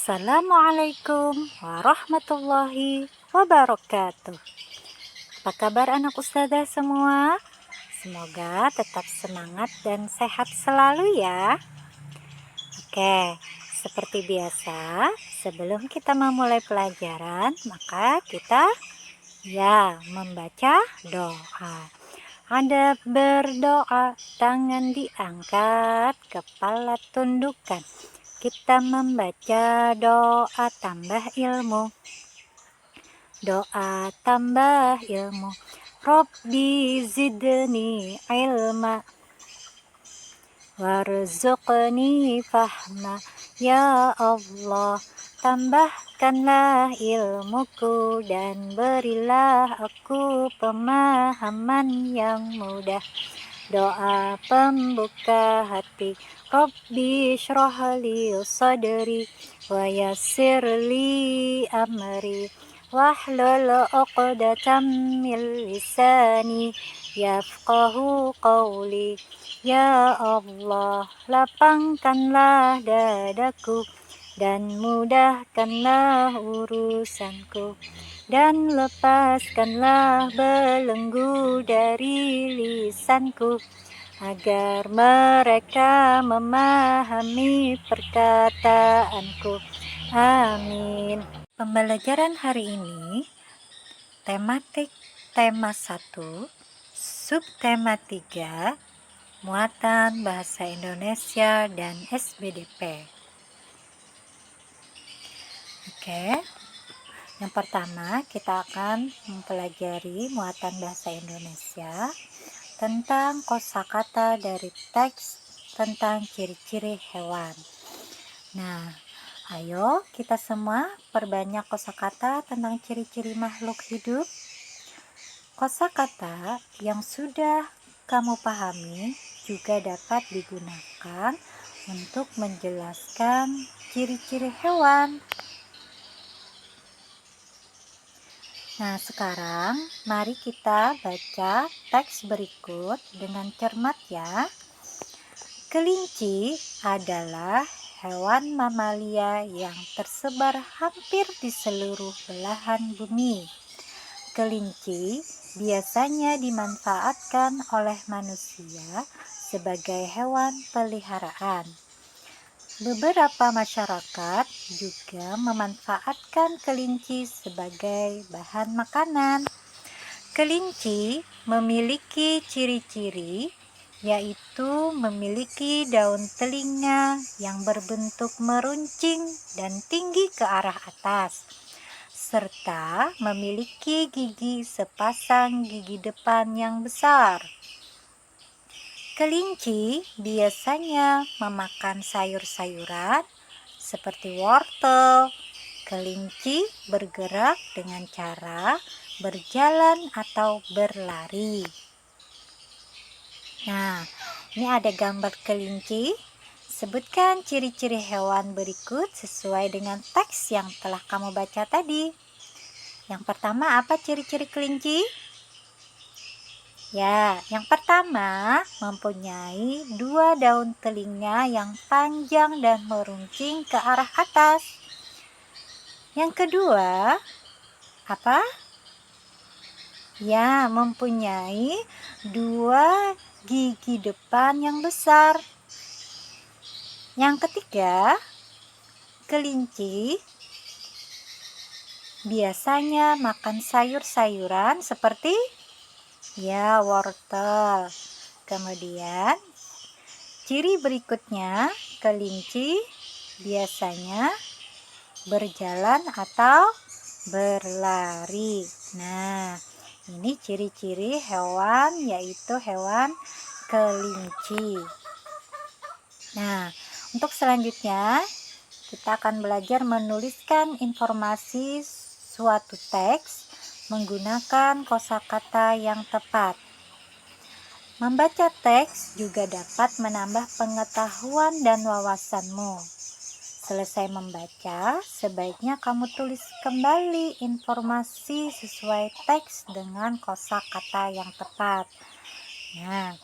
Assalamualaikum warahmatullahi wabarakatuh. Apa kabar anak ustazah semua? Semoga tetap semangat dan sehat selalu ya. Oke, seperti biasa, sebelum kita memulai pelajaran, maka kita membaca doa. Ada berdoa, tangan diangkat, kepala tundukkan. Kita membaca doa tambah ilmu. Doa tambah ilmu. Rabbi zidni ilma warzuqni fahma. Ya Allah, tambahkanlah ilmuku dan berilah aku pemahaman yang mudah. Doa pembuka hati. Rabbi shrah li sadri wa yassir li amri wahlul 'uqdatam min lisani yafqahu qawli. Ya Allah, lapangkanlah dadaku dan mudahkanlah urusanku, dan lepaskanlah belenggu dari lisanku, agar mereka memahami perkataanku. Amin. Pembelajaran hari ini tematik tema 1, subtema 3, muatan bahasa Indonesia dan SBDP. Oke. Yang pertama, kita akan mempelajari muatan bahasa Indonesia tentang kosakata dari teks tentang ciri-ciri hewan. Nah, ayo kita semua perbanyak kosakata tentang ciri-ciri makhluk hidup. Kosakata yang sudah kamu pahami juga dapat digunakan untuk menjelaskan ciri-ciri hewan. Nah, sekarang mari kita baca teks berikut dengan cermat ya. Kelinci adalah hewan mamalia yang tersebar hampir di seluruh belahan bumi. Kelinci biasanya dimanfaatkan oleh manusia sebagai hewan peliharaan. Beberapa masyarakat juga memanfaatkan kelinci sebagai bahan makanan. Kelinci memiliki ciri-ciri, yaitu memiliki daun telinga yang berbentuk meruncing dan tinggi ke arah atas, serta memiliki gigi sepasang gigi depan yang besar. Kelinci biasanya memakan sayur-sayuran seperti wortel. Kelinci bergerak dengan cara berjalan atau berlari. Nah, ini ada gambar kelinci. Sebutkan ciri-ciri hewan berikut sesuai dengan teks yang telah kamu baca tadi. Yang pertama, apa ciri-ciri kelinci? Ya, yang pertama mempunyai 2 daun telinga yang panjang dan meruncing ke arah atas. Yang kedua, apa? Ya, mempunyai 2 gigi depan yang besar. Yang ketiga, kelinci biasanya makan sayur-sayuran seperti wortel. Kemudian ciri berikutnya, kelinci biasanya berjalan atau berlari. Nah, ini ciri-ciri hewan, yaitu hewan kelinci. Nah, untuk selanjutnya kita akan belajar menuliskan informasi suatu teks menggunakan kosakata yang tepat. Membaca teks juga dapat menambah pengetahuan dan wawasanmu. Selesai membaca, sebaiknya kamu tulis kembali informasi sesuai teks dengan kosakata yang tepat. Nah,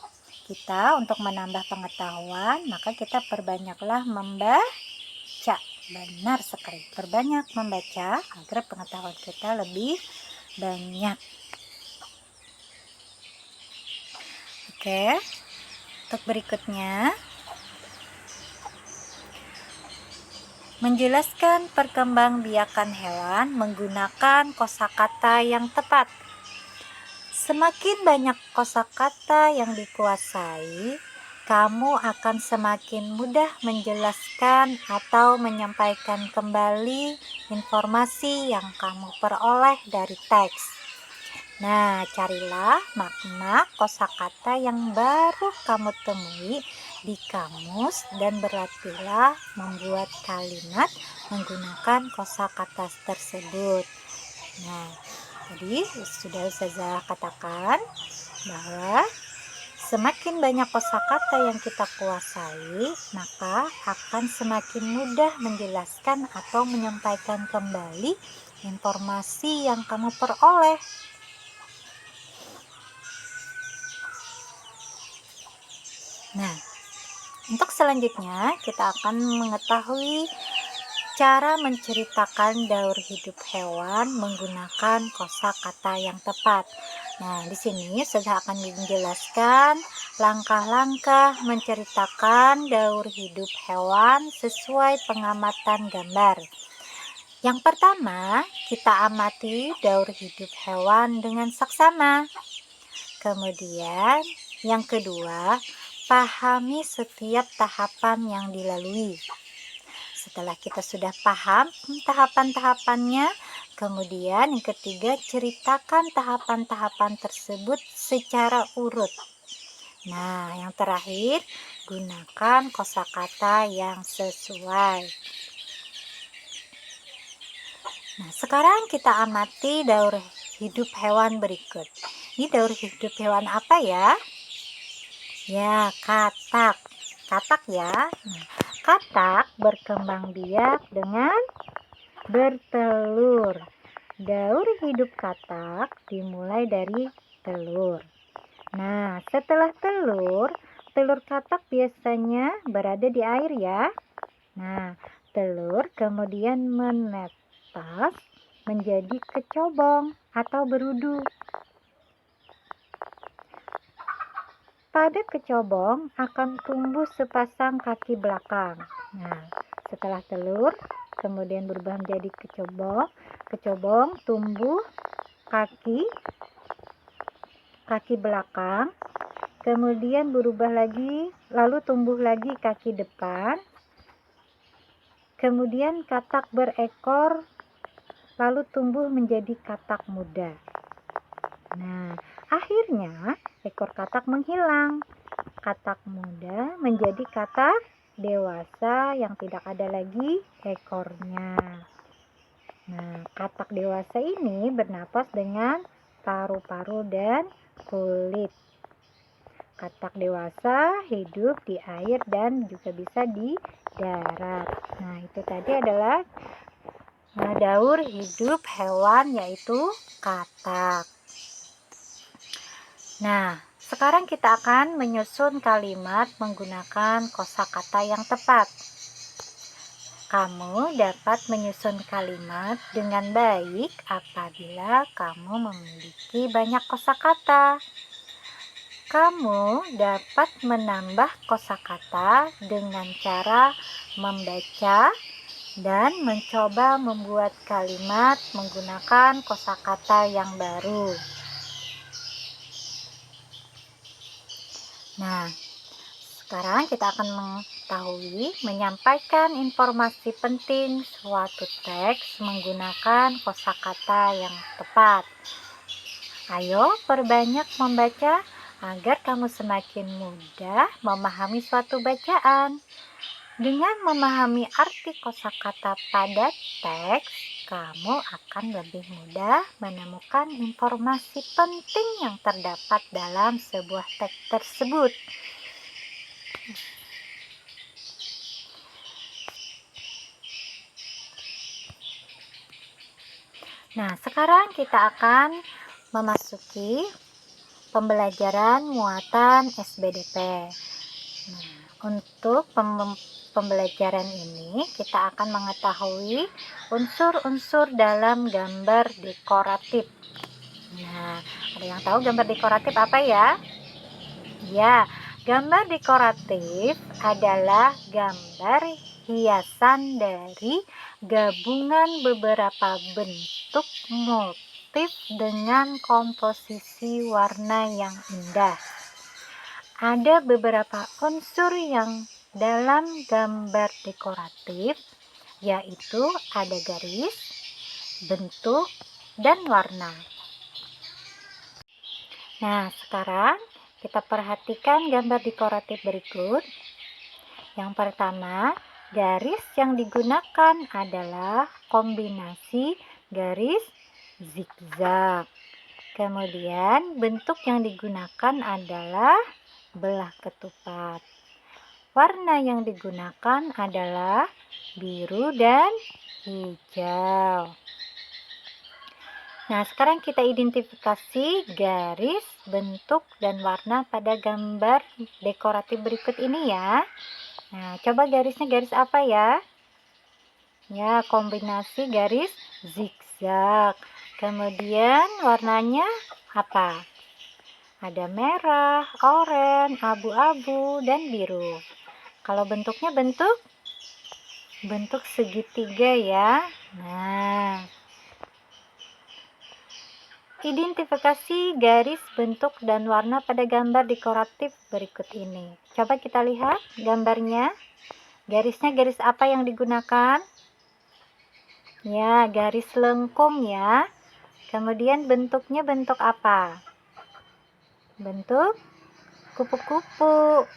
kita untuk menambah pengetahuan, maka kita perbanyaklah membaca. benar sekali. Perbanyak membaca agar pengetahuan kita lebih banyak. Oke, untuk berikutnya, menjelaskan perkembangbiakan hewan menggunakan kosakata yang tepat. Semakin banyak kosakata yang dikuasai, kamu akan semakin mudah menjelaskan atau menyampaikan kembali informasi yang kamu peroleh dari teks. Nah, carilah makna kosakata yang baru kamu temui di kamus dan berlatihlah membuat kalimat menggunakan kosakata tersebut. Nah, tadi sudah saya katakan bahwa semakin banyak kosakata yang kita kuasai, maka akan semakin mudah menjelaskan atau menyampaikan kembali informasi yang kamu peroleh. Nah, untuk selanjutnya kita akan mengetahui cara menceritakan daur hidup hewan menggunakan kosakata yang tepat. Nah, di sini saya akan menjelaskan langkah-langkah menceritakan daur hidup hewan sesuai pengamatan gambar. Yang pertama, kita amati daur hidup hewan dengan saksama. Kemudian, yang kedua, pahami setiap tahapan yang dilalui. Setelah kita sudah paham tahapan-tahapannya, kemudian yang ketiga, ceritakan tahapan-tahapan tersebut secara urut. Nah, yang terakhir, gunakan kosakata yang sesuai. Nah, sekarang kita amati daur hidup hewan berikut. Ini daur hidup hewan apa ya? Ya, katak. Katak ya. Nah, katak berkembang biak dengan bertelur. Daur hidup katak dimulai dari telur. Nah, setelah telur katak biasanya berada di air ya. Nah, telur kemudian menetas menjadi kecobong atau berudu. Pada kecobong akan tumbuh sepasang kaki belakang. Nah, setelah telur kemudian berubah menjadi kecobong tumbuh kaki belakang, kemudian berubah lagi, lalu tumbuh lagi kaki depan, kemudian katak berekor, lalu tumbuh menjadi katak muda. Nah, akhirnya ekor katak menghilang. Katak muda menjadi katak dewasa yang tidak ada lagi ekornya. Nah, katak dewasa ini bernapas dengan paru-paru dan kulit. Katak dewasa hidup di air dan juga bisa di darat. Nah, itu tadi adalah daur hidup hewan, yaitu katak. Nah, sekarang kita akan menyusun kalimat menggunakan kosakata yang tepat. Kamu dapat menyusun kalimat dengan baik apabila kamu memiliki banyak kosakata. Kamu dapat menambah kosakata dengan cara membaca dan mencoba membuat kalimat menggunakan kosakata yang baru. Nah, sekarang kita akan mengetahui menyampaikan informasi penting suatu teks menggunakan kosakata yang tepat. Ayo perbanyak membaca agar kamu semakin mudah memahami suatu bacaan. Dengan memahami arti kosakata pada teks, kamu akan lebih mudah menemukan informasi penting yang terdapat dalam sebuah teks tersebut. Nah, sekarang kita akan memasuki pembelajaran muatan SBDP. Nah, untuk pembelajaran ini kita akan mengetahui unsur-unsur dalam gambar dekoratif. Nah, ada yang tahu gambar dekoratif apa ya? Ya, gambar dekoratif adalah gambar hiasan dari gabungan beberapa bentuk motif dengan komposisi warna yang indah. Ada beberapa unsur yang dalam gambar dekoratif, yaitu ada garis, bentuk, dan warna. Nah, sekarang kita perhatikan gambar dekoratif berikut. Yang pertama, garis yang digunakan adalah kombinasi garis zigzag. Kemudian bentuk yang digunakan adalah belah ketupat. Warna yang digunakan adalah biru dan hijau. Nah, sekarang kita identifikasi garis, bentuk, dan warna pada gambar dekoratif berikut ini ya. Nah, coba garisnya garis apa ya? Ya, kombinasi garis zigzag. Kemudian warnanya apa? Ada merah, oranye, abu-abu, dan biru. Kalau bentuknya bentuk segitiga ya. Nah, identifikasi garis, bentuk, dan warna pada gambar dekoratif berikut ini. Coba kita lihat gambarnya. Garisnya garis apa yang digunakan? Ya, garis lengkung ya. Kemudian bentuknya bentuk apa? Bentuk kupu-kupu.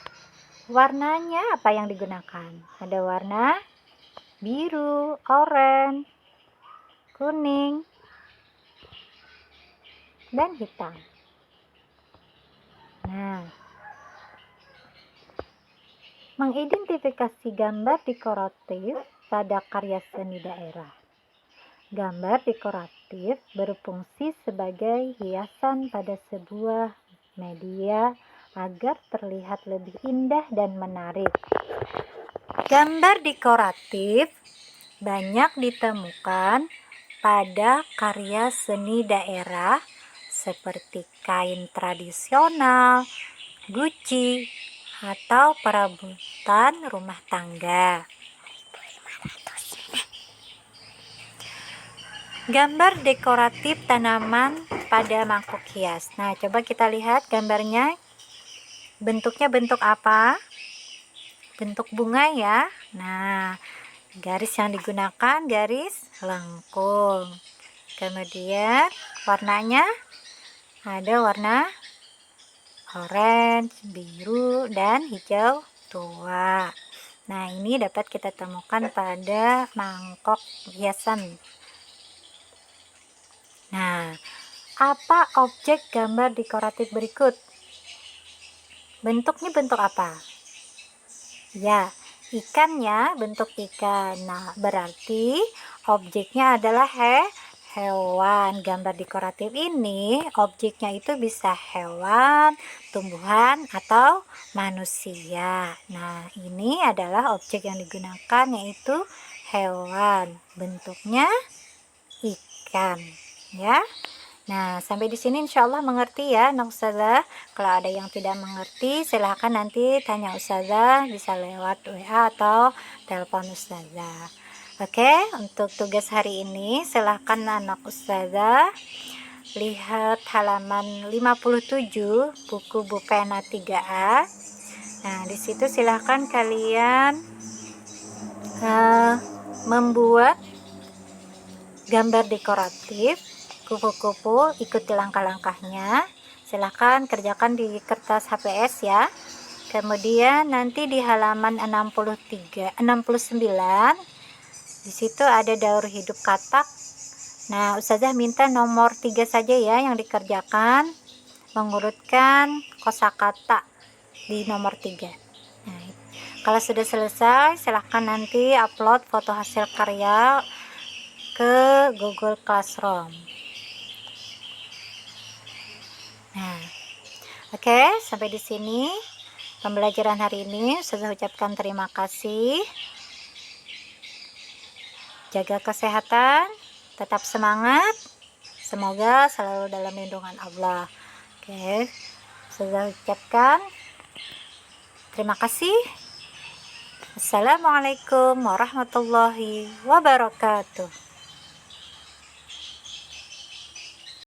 Warnanya apa yang digunakan? Ada warna biru, oranye, kuning, dan hitam. Nah, mengidentifikasi gambar dekoratif pada karya seni daerah. Gambar dekoratif berfungsi sebagai hiasan pada sebuah media agar terlihat lebih indah dan menarik. Gambar dekoratif banyak ditemukan pada karya seni daerah seperti kain tradisional, guci, atau perabotan rumah tangga. Gambar dekoratif tanaman pada mangkuk hias. Nah, coba kita lihat gambarnya. Bentuknya bentuk apa? Bentuk bunga ya. Nah, garis yang digunakan garis lengkung. Kemudian warnanya ada warna orange, biru, dan hijau tua. Nah, ini dapat kita temukan pada mangkok hiasan. Nah, apa objek gambar dekoratif berikut? Bentuknya bentuk apa? Ya, ikan ya, bentuk ikan. Nah, berarti objeknya adalah hewan. Gambar dekoratif ini objeknya itu bisa hewan, tumbuhan, atau manusia. Nah, ini adalah objek yang digunakan yaitu hewan. Bentuknya ikan ya. Nah, sampai di sini insya Allah mengerti ya anak ustazah. Kalau ada yang tidak mengerti silahkan nanti tanya ustazah, bisa lewat WA atau telepon ustazah. Oke, untuk tugas hari ini silahkan anak ustazah lihat halaman 57 buku Bu Pena 3A. Nah, di situ silahkan kalian membuat gambar dekoratif kupu-kupu. Ikuti langkah-langkahnya. Silahkan kerjakan di kertas HPS ya. Kemudian nanti di halaman 69 di situ ada daur hidup katak. Nah, ustazah minta nomor 3 saja ya yang dikerjakan, mengurutkan kosakata di nomor 3. Nah, kalau sudah selesai silahkan nanti upload foto hasil karya ke Google Classroom. Nah, oke, sampai di sini. pembelajaran hari ini. Saya ucapkan terima kasih. Jaga kesehatan, tetap semangat. Semoga selalu dalam lindungan Allah. Oke, saya ucapkan terima kasih. Assalamualaikum warahmatullahi wabarakatuh.